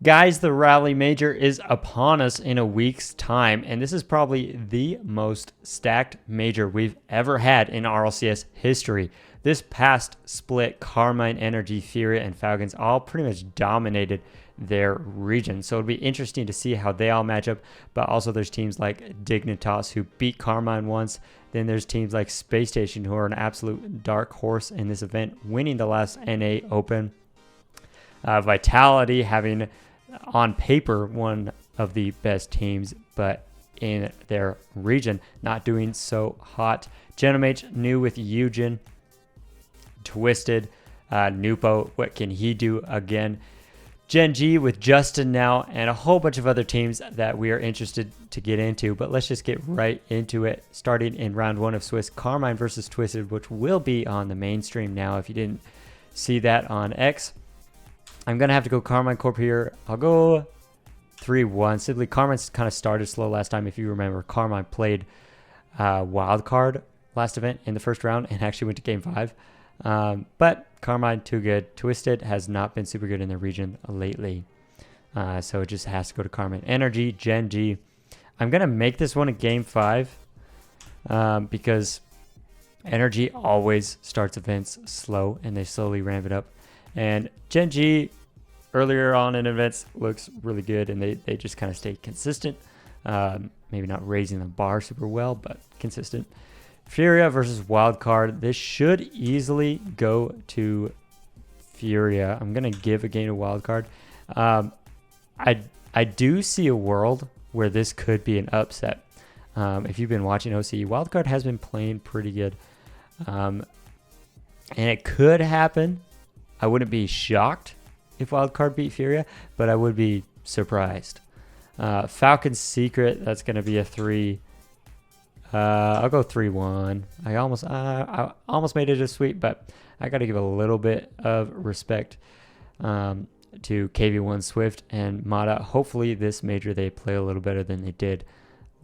Guys, the Raleigh Major is upon us in a week's time, and this is probably the most stacked major we've ever had in RLCS history. This past split, Carmine, Energy, Furia, and Falcons all pretty much dominated their region. So it'll be interesting to see how they all match up, but also there's teams like Dignitas who beat Carmine once. Then there's teams like Space Station who are an absolute dark horse in this event, winning the last NA Open. Vitality having on paper one of the best teams, but in their region not doing so hot. Gen.G new with Eugen, Twisted, Nupo, what can he do again? Gen.G with Justin now, and a whole bunch of other teams that we are interested to get into, but let's just get right into it. Starting in round 1 of Swiss, Carmine versus Twisted, which will be on the mainstream now if you didn't see that on X. I'm going to have to go Carmine Corp here. I'll go 3-1. Simply, Carmine's kind of started slow last time. If you remember, Carmine played Wildcard last event in the first round and actually went to Game 5. But Carmine, too good. Twisted has not been super good in the region lately. So it just has to go to Carmine. Energy, Gen.G. I'm going to make this one a Game 5 because Energy always starts events slow and they slowly ramp it up. And Gen.G earlier on in events looks really good, and they just kind of stay consistent. Maybe not raising the bar super well, but consistent. Furia versus Wildcard. This should easily go to Furia. I'm going to give a game to Wildcard. I do see a world where this could be an upset. If you've been watching OCE, Wildcard has been playing pretty good. And it could happen. I wouldn't be shocked if Wildcard beat Furia, but I would be surprised. Falcon's Secret, that's going to be a 3. I'll go 3-1. I almost made it a sweep, but I got to give a little bit of respect to KV1 Swift and Mata. Hopefully this major they play a little better than they did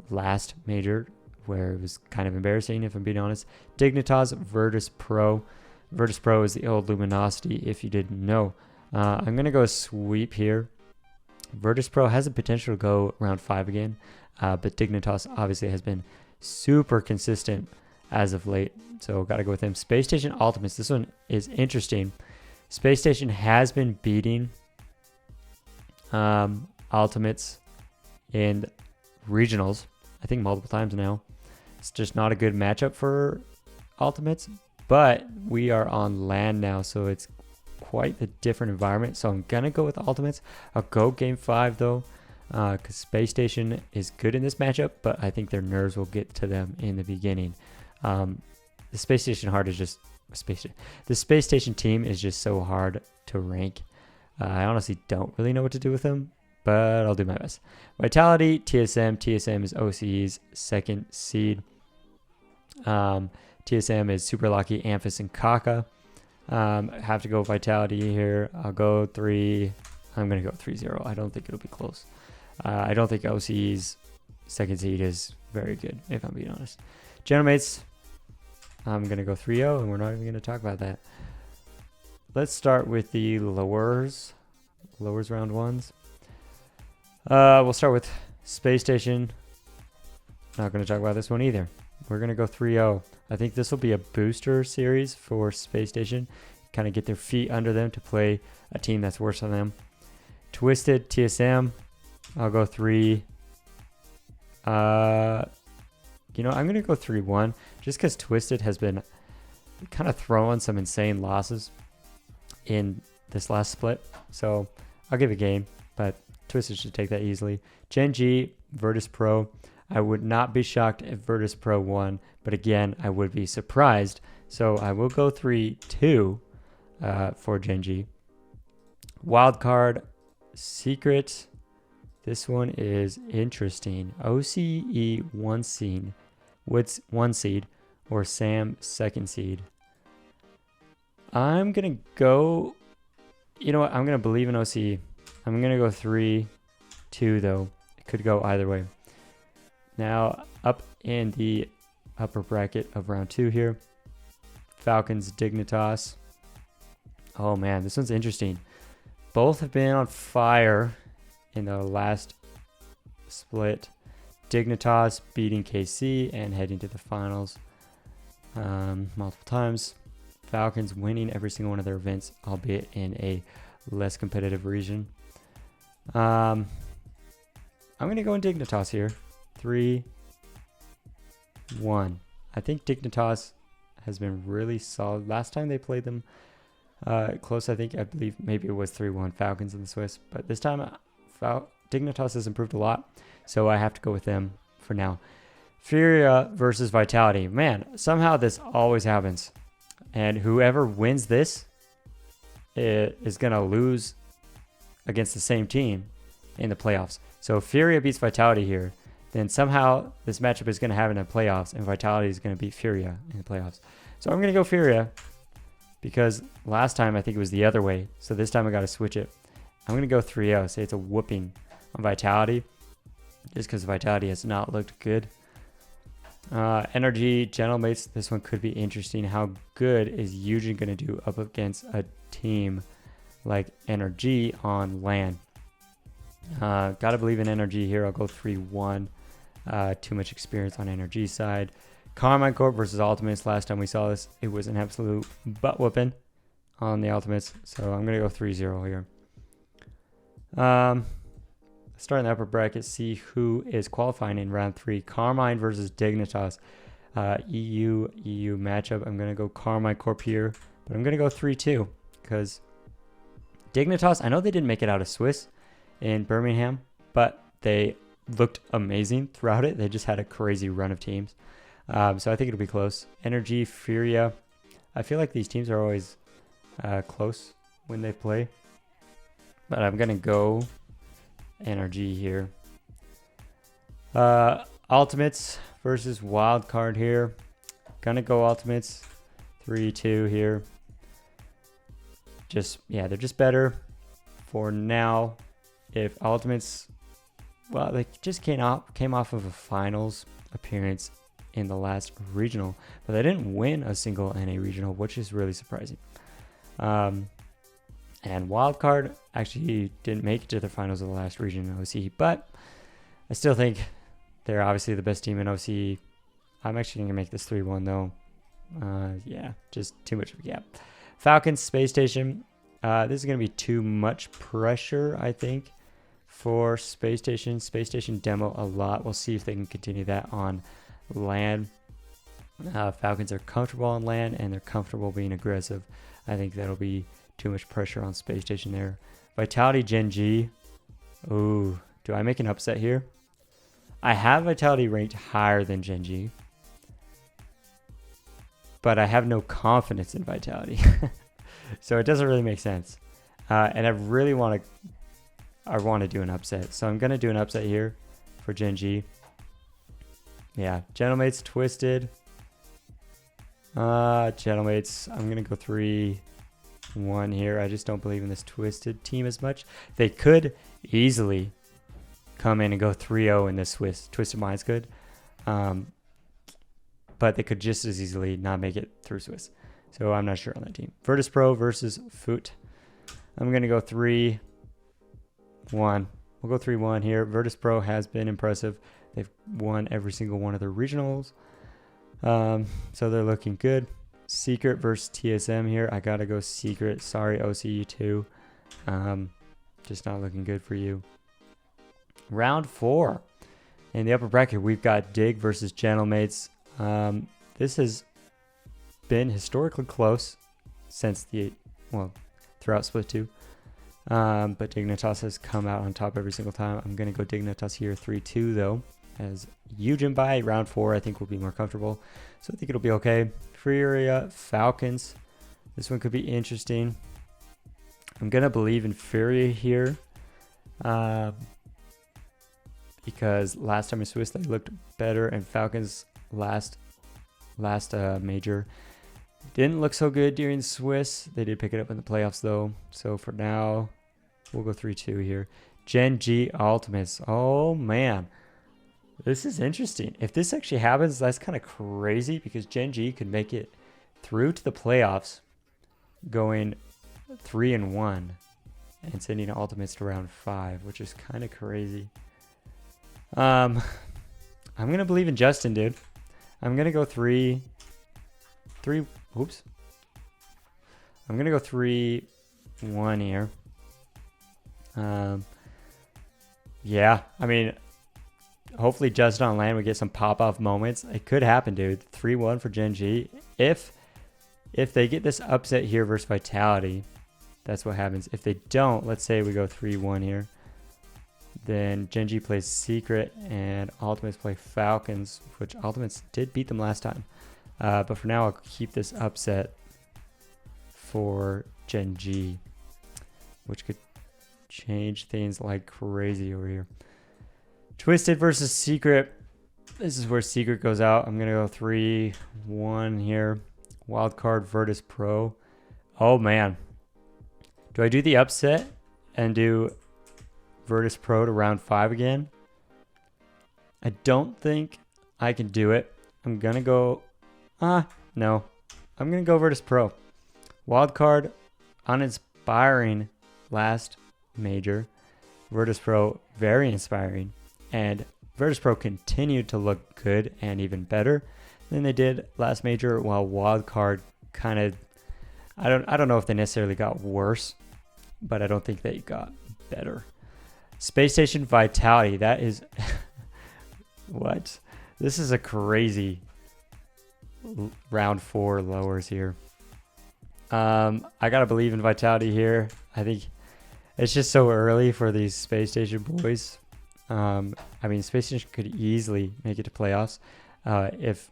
last major, where it was kind of embarrassing, if I'm being honest. Dignitas, Virtus Pro. Virtus Pro is the old Luminosity, if you didn't know. I'm going to go a sweep here. Virtus Pro has the potential to go round 5 again, but Dignitas obviously has been super consistent as of late, so got to go with him. Space Station Ultimates. This one is interesting. Space Station has been beating Ultimates in regionals, I think multiple times now. It's just not a good matchup for Ultimates, but we are on land now, so it's quite a different environment. So I'm gonna go with Ultimates. I'll go Game 5 though, because Space Station is good in this matchup, but I think their nerves will get to them in the beginning. The Space Station the Space Station team is just so hard to rank. I honestly don't really know what to do with them, but I'll do my best. Vitality, TSM. TSM is OCE's 2nd seed. TSM is Super Lucky, Amphis, and Kaka. Have to go Vitality here. I'll go 3. I'm going to go 3-0. I don't think it'll be close. I don't think OCE's 2nd seed is very good, if I'm being honest. Gen.Mates, I'm going to go 3-0, and we're not even going to talk about that. Let's start with the lowers round 1s. We'll start with Space Station. Not going to talk about this one either. We're going to go 3-0. I think this will be a booster series for Space Station. Kind of get their feet under them to play a team that's worse than them. Twisted, TSM. I'll go 3. I'm going to go 3-1 just because Twisted has been kind of throwing some insane losses in this last split. So I'll give a game, but Twisted should take that easily. Gen.G, Virtus Pro. I would not be shocked if Virtus Pro won, but again, I would be surprised. So I will go 3-2 for Gen.G. Wildcard, Secret. This one is interesting. OCE 1 seed, Woods 1 seed, or Sam 2nd seed. I'm going to go, you know what, I'm going to believe in OCE. I'm going to go 3-2 though. It could go either way. Now, up in the upper bracket of round 2 here, Falcons, Dignitas. Oh man, this one's interesting. Both have been on fire in the last split. Dignitas beating KC and heading to the finals multiple times. Falcons winning every single one of their events, albeit in a less competitive region. I'm going to go in Dignitas here. 3-1. I think Dignitas has been really solid. Last time they played them close, I believe maybe it was 3-1 Falcons in the Swiss. But this time, Dignitas has improved a lot, so I have to go with them for now. Furia versus Vitality. Man, somehow this always happens. And whoever wins this is going to lose against the same team in the playoffs. So if Furia beats Vitality here, then somehow this matchup is going to happen in the playoffs, and Vitality is going to beat Furia in the playoffs. So I'm going to go Furia because last time I think it was the other way. So this time I got to switch it. I'm going to go 3-0. Say it's a whooping on Vitality just because Vitality has not looked good. Energy, Gentlemates, this one could be interesting. How good is Eugene going to do up against a team like Energy on LAN? Gotta believe in Energy here. I'll go 3-1. Too much experience on Energy side. Carmine Corp versus Ultimates. Last time we saw this, it was an absolute butt whooping on the Ultimates. So I'm going to go 3-0 here. Start in the upper bracket, see who is qualifying in round 3. Carmine versus Dignitas. EU matchup. I'm going to go Carmine Corp here, but I'm going to go 3-2 because Dignitas, I know they didn't make it out of Swiss in Birmingham, but they looked amazing throughout it. They just had a crazy run of teams. So I think it'll be close. Energy, Furia. I feel like these teams are always close when they play, but I'm going to go Energy here. Ultimates versus Wildcard here. Gonna go Ultimates. 3-2 here. They're just better for now. If Ultimates, well, they just came off of a finals appearance in the last regional, but they didn't win a single NA regional, which is really surprising. And Wildcard actually didn't make it to the finals of the last region in OC, but I still think they're obviously the best team in OC. I'm actually going to make this 3-1 though. Just too much of a gap. Falcons, Space Station. This is going to be too much pressure, I think, for Space Station. Space Station demo a lot. We'll see if they can continue that on land. Falcons are comfortable on land, and they're comfortable being aggressive. I think that'll be too much pressure on Space Station there. Vitality, Gen.G. Ooh, do I make an upset here? I have Vitality ranked higher than Gen.G, but I have no confidence in Vitality. So it doesn't really make sense. And I really want to do an upset. So I'm going to do an upset here for Gen.G. Yeah, Gentlemates, Twisted. Gentlemates, I'm going to go 3-1 here. I just don't believe in this Twisted team as much. They could easily come in and go 3-0 in this Swiss. Twisted Mind's good. But they could just as easily not make it through Swiss. So I'm not sure on that team. Virtus Pro versus Foot. I'm going to go 3-1. We'll go 3-1 here. Virtus Pro has been impressive. They've won every single one of their regionals. So they're looking good. Secret versus TSM here. I got to go Secret. Sorry, OCU 2. Just not looking good for you. Round 4. In the upper bracket, we've got Dig versus Gentlemates. This has been historically close since throughout Split 2. But Dignitas has come out on top every single time. I'm going to go Dignitas here 3-2 though. As Eugen by round 4, I think will be more comfortable. So I think it'll be okay. Furia, Falcons. This one could be interesting. I'm going to believe in Furia here. Because last time in Swiss they looked better, and Falcons last major didn't look so good during Swiss. They did pick it up in the playoffs though. So for now, we'll go 3-2 here. Gen.G Ultimates. Oh man, this is interesting. If this actually happens, that's kind of crazy because Gen.G could make it through to the playoffs going 3-1 and sending Ultimates to round 5, which is kind of crazy. I'm going to believe in Justin, dude. I'm going to go 3. Oops. I'm going to go 3-1 here. Yeah, I mean, hopefully Justin on land would get some pop-off moments. It could happen, dude. 3-1 for Gen.G. If they get this upset here versus Vitality, that's what happens. If they don't, let's say we go 3-1 here, then Gen.G plays Secret and Ultimates play Falcons, which Ultimates did beat them last time. But for now, I'll keep this upset for Gen.G, which could change things like crazy over here. Twisted versus Secret. This is where Secret goes out. I'm going to go 3-1 here. Wildcard Virtus Pro. Oh, man. Do I do the upset and do Virtus Pro to round 5 again? I don't think I can do it. I'm going to go... no. I'm going to go Virtus Pro. Wildcard, uninspiring last major. Virtus Pro, very inspiring. And Virtus Pro continued to look good and even better than they did last major, while Wildcard kind of... I don't know if they necessarily got worse, but I don't think they got better. Space Station Vitality, that is... what? This is a crazy round 4 lowers here. I gotta believe in Vitality here. I think it's just so early for these Space Station boys. I mean, Space Station could easily make it to playoffs if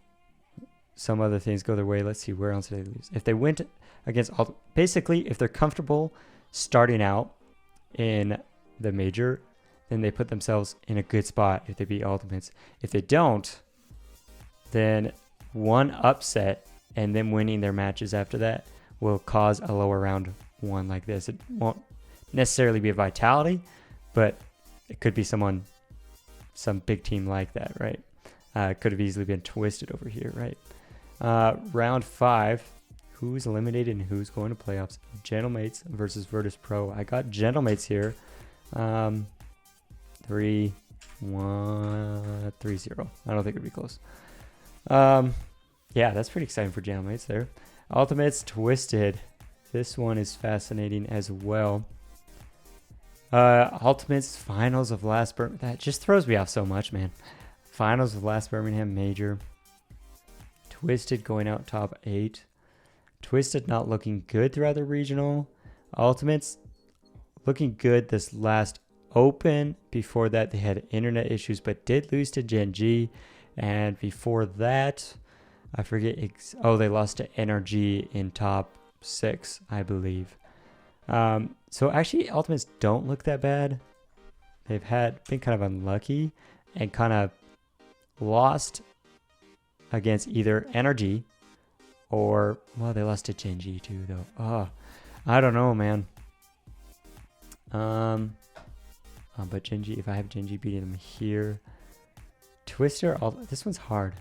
some other things go their way. Let's see, where else did they lose? If they went against... basically, if they're comfortable starting out in the major, then they put themselves in a good spot if they beat Ultimates. If they don't, then one upset and them winning their matches after that will cause a lower round 1 like this. It won't necessarily be a Vitality, but it could be some big team like that, right? It could have easily been Twisted over here, right? Round 5, who's eliminated and who's going to playoffs? Gentlemates versus Virtus Pro. I got Gentlemates here. 3-1, 3-0. I don't think it'd be close. Yeah, that's pretty exciting for Gentlemates there. Ultimates Twisted. This one is fascinating as well. Ultimates Finals of last Birmingham. That just throws me off so much, man. Finals of last Birmingham Major. Twisted going out top 8. Twisted not looking good throughout the regional. Ultimates looking good this last Open. Before that, they had internet issues, but did lose to Gen.G. And before that, I forget. They lost to NRG in top 6, I believe. So actually, Ultimates don't look that bad. They've been kind of unlucky and kind of lost against either NRG or, well, they lost to Gen.G too, though. Oh, I don't know, man. But Gen.G, if I have Gen.G beating them here, Twister, this one's hard.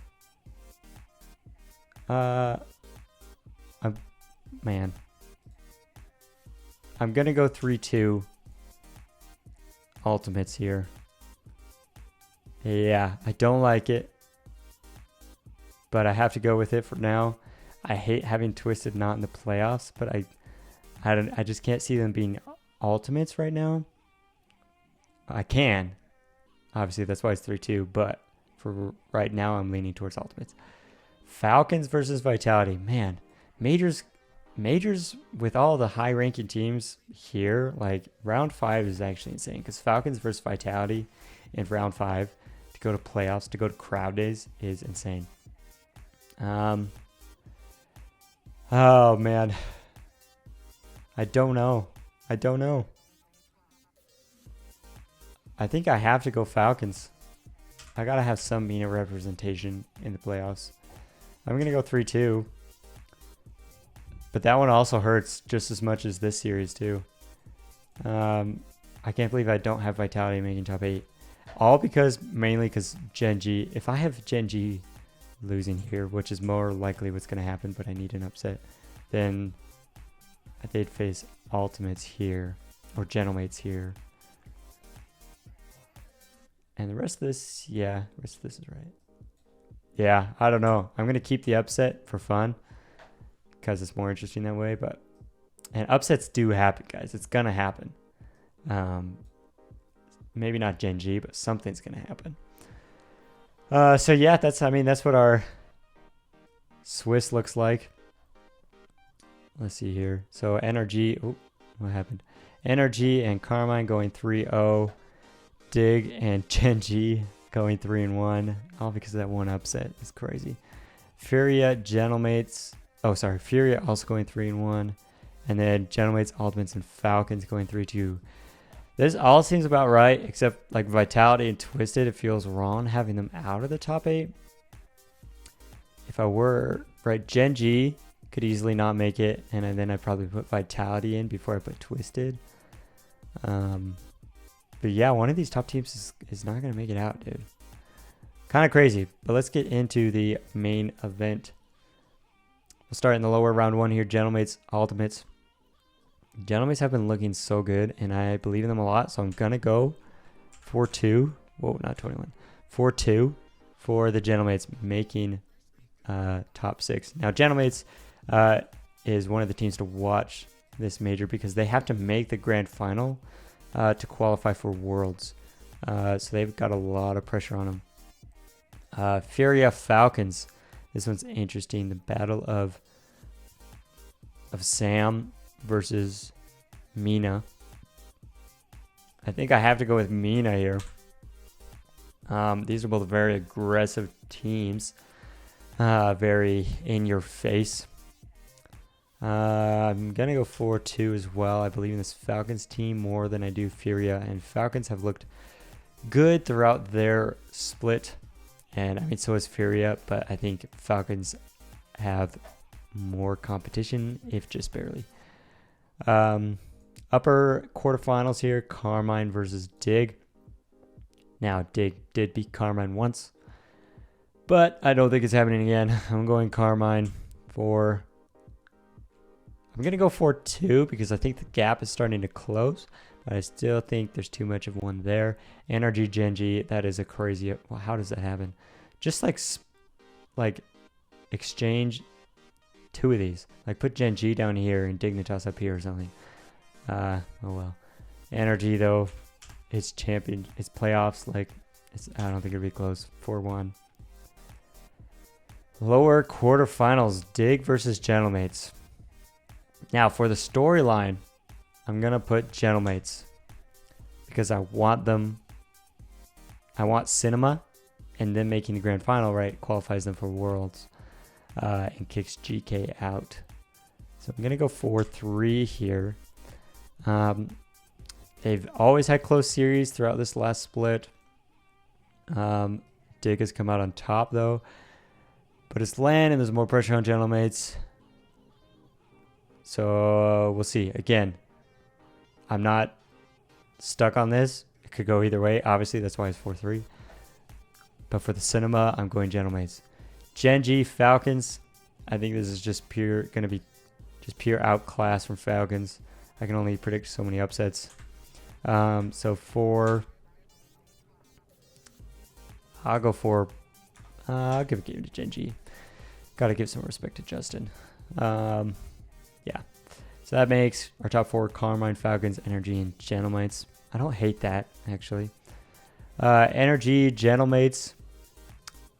Man. I'm going to go 3-2 Ultimates here. Yeah, I don't like it, but I have to go with it for now. I hate having Twisted not in the playoffs, but I just can't see them being Ultimates right now. I can. Obviously, that's why it's 3-2, but for right now, I'm leaning towards Ultimates. Falcons versus Vitality. Man, Majors with all the high-ranking teams here, like round 5 is actually insane because Falcons versus Vitality in round 5 to go to playoffs, to go to crowd days is insane. Oh, man. I don't know. I think I have to go Falcons. I got to have some mean representation in the playoffs. I'm going to go 3-2. But that one also hurts just as much as this series, too. I can't believe I don't have Vitality making top 8. All mainly because Gen.G. If I have Gen.G losing here, which is more likely what's going to happen, but I need an upset, then they'd face Ultimates here. or Gentlemates here. And the rest of this, yeah, the rest of this is right. Yeah, I don't know. I'm going to keep the upset for fun because it's more interesting that way. And upsets do happen, guys. It's going to happen. Maybe not Gen.G, but something's going to happen. So yeah, that's what our Swiss looks like. Let's see here. So Energy, oh, what happened? Energy and Carmine going 3-0. Dig and Gen.G going 3-1. All because of that one upset. It's crazy. Furia, Gentlemates. Oh, sorry. Furia also going 3-1. And then Gentlemates, Ultimates, and Falcons going 3-2. This all seems about right, except like Vitality and Twisted. It feels wrong having them out of the top 8. If I were, right, Gen.G could easily not make it. And then I'd probably put Vitality in before I put Twisted. But yeah, one of these top teams is not going to make it out, dude. Kind of crazy. But let's get into the main event. We'll start in the lower round 1 here. Gentlemates, Ultimates. Gentlemates have been looking so good, and I believe in them a lot. So I'm going to go 4-2. Whoa, not 21. 4-2 for the Gentlemates making top 6. Now, Gentlemates is one of the teams to watch this major because they have to make the grand final to qualify for Worlds. So they've got a lot of pressure on them. Furia Falcons. This one's interesting. The battle of Sam versus Mina. I think I have to go with Mina here. These are both very aggressive teams. Very in your face. I'm going to go 4-2 as well. I believe in this Falcons team more than I do Furia. And Falcons have looked good throughout their split. And I mean, so is Furia. But I think Falcons have more competition, if just barely. Upper quarterfinals here. Carmine versus Dig. Now, Dig did beat Carmine once. But I don't think it's happening again. I'm going Carmine for... I'm going to go 4-2 because I think the gap is starting to close. But I still think there's too much of one there. Energy, Gen.G, that is a crazy... Well, how does that happen? Just like exchange 2 of these. Like put Gen.G down here and Dignitas up here or something. Oh well. Energy, though, it's champion. It's playoffs. Like, I don't think it'll be close. 4-1. Lower quarterfinals. Dig versus Gentlemates. Now, for the storyline, I'm going to put Gentlemates because I want them. I want Cinema, and then making the grand final, right, qualifies them for Worlds and kicks GK out. So I'm going to go 4-3 here. They've always had close series throughout this last split. Dig has come out on top, though. But it's LAN, and there's more pressure on Gentlemates. So we'll see. Again, I'm not stuck on this. It could go either way. Obviously, that's why it's 4-3. But for the Cinema, I'm going Gentlemates. Gen.G Falcons. I think this is just going to be just pure outclass from Falcons. I can only predict so many upsets. I'll go for... I'll give a game to Gen.G. Got to give some respect to Justin. Yeah. So that makes our top 4 Carmine, Falcons, Energy, and Gentlemates. I don't hate that, actually. Energy, Gentlemates.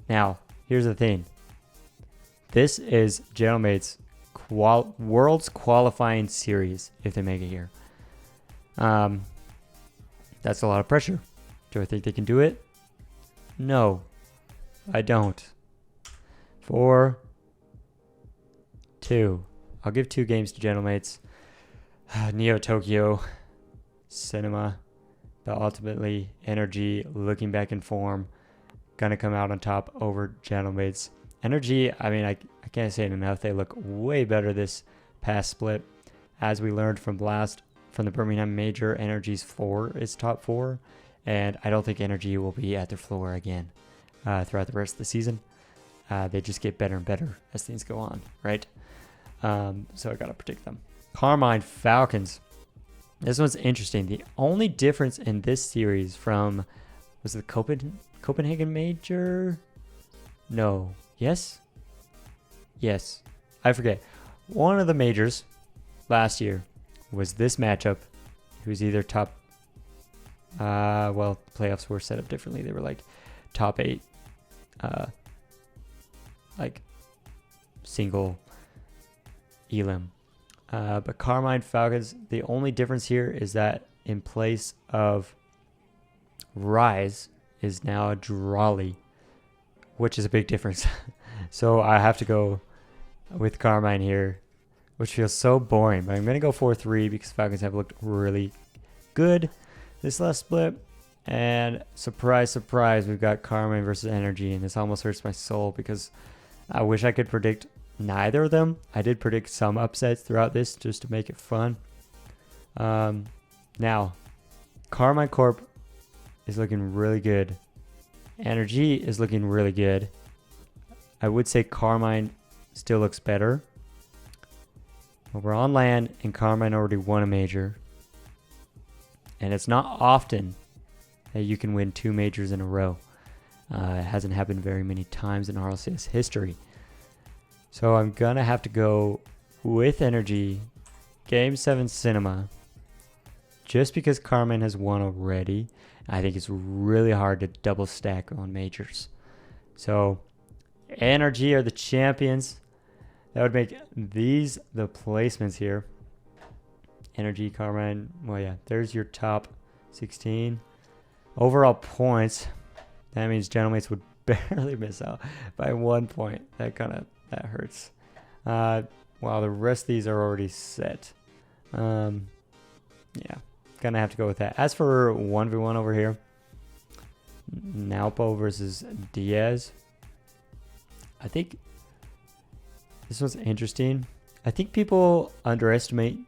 Now, here's the thing. This is Gentlemates' Worlds qualifying series, if they make it here. That's a lot of pressure. Do I think they can do it? No, I don't. 4-2. I'll give 2 games to Gentlemates. Neo Tokyo, Cinema, but ultimately Energy looking back in form, gonna come out on top over Gentlemates. Energy, I mean, I can't say it enough. They look way better this past split. As we learned from the Birmingham Major, Energy's floor is top 4, and I don't think Energy will be at their floor again throughout the rest of the season. They just get better and better as things go on, right? So I gotta predict them. Carmine Falcons. This one's interesting. The only difference in this series from, was it the Copenhagen Major? No. Yes? Yes. I forget. One of the majors last year was this matchup. It was either top, well, the playoffs were set up differently. They were like top 8, like single elim. But Carmine Falcons, the only difference here is that in place of Rise is now Raleigh, which is a big difference. So I have to go with Carmine here, which feels so boring. But I'm going to go 4-3 because Falcons have looked really good this last split. And surprise, surprise, we've got Carmine versus Gen.G. And this almost hurts my soul because I wish I could predict neither of them. I did predict some upsets throughout this just to make it fun. Now, Carmine Corp is looking really good. Gen.G is looking really good. I would say Carmine still looks better. But we're on land and Carmine already won a major. And it's not often that you can win 2 majors in a row. It hasn't happened very many times in RLCS history. So I'm going to have to go with Gen.G, Game 7 Cinema, just because Carmine has won already. I think it's really hard to double stack on majors. So Gen.G are the champions. That would make these the placements here. Gen.G, Carmine, well, yeah, there's your top 16. Overall points, that means Gentlemates would barely miss out by 1 point. That hurts. Wow, the rest of these are already set. Yeah, gonna have to go with that. As for 1v1 over here, Naupo versus Diaz. I think this one's interesting. I think people underestimate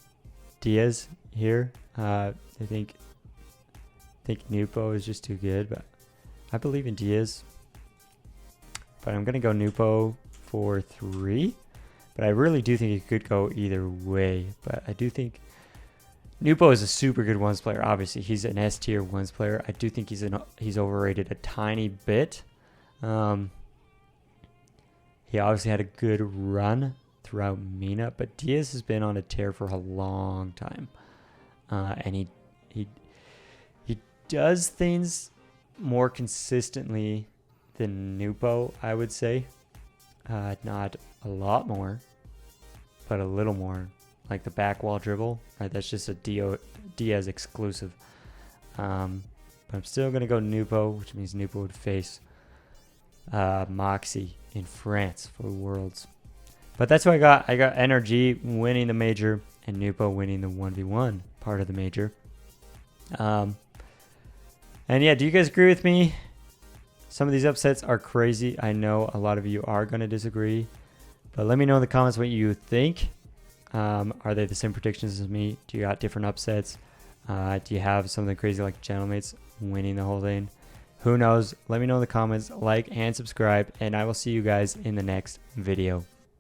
Diaz here. I think Nupo is just too good, but I believe in Diaz. But I'm gonna go Nupo for 3. But I really do think it could go either way. But I do think Nupo is a super good ones player. Obviously, he's an S tier ones player. I do think he's overrated a tiny bit. He obviously had a good run throughout MENA, but Diaz has been on a tear for a long time, and he does things more consistently than Nupo, I would say. Not a lot more, but a little more. Like the back wall dribble, right? That's just a Diaz exclusive. But I'm still gonna go Nupo, which means Nupo would face Moxie in France for Worlds. But that's what I got. I got Gen.G winning the major and Nupo winning the 1v1 part of the major. And yeah, do you guys agree with me? Some of these upsets are crazy. I know a lot of you are going to disagree, but let me know in the comments what you think. Are they the same predictions as me? Do you got different upsets? Do you have something crazy like Gentlemates winning the whole thing? Who knows? Let me know in the comments. Like and subscribe, and I will see you guys in the next video.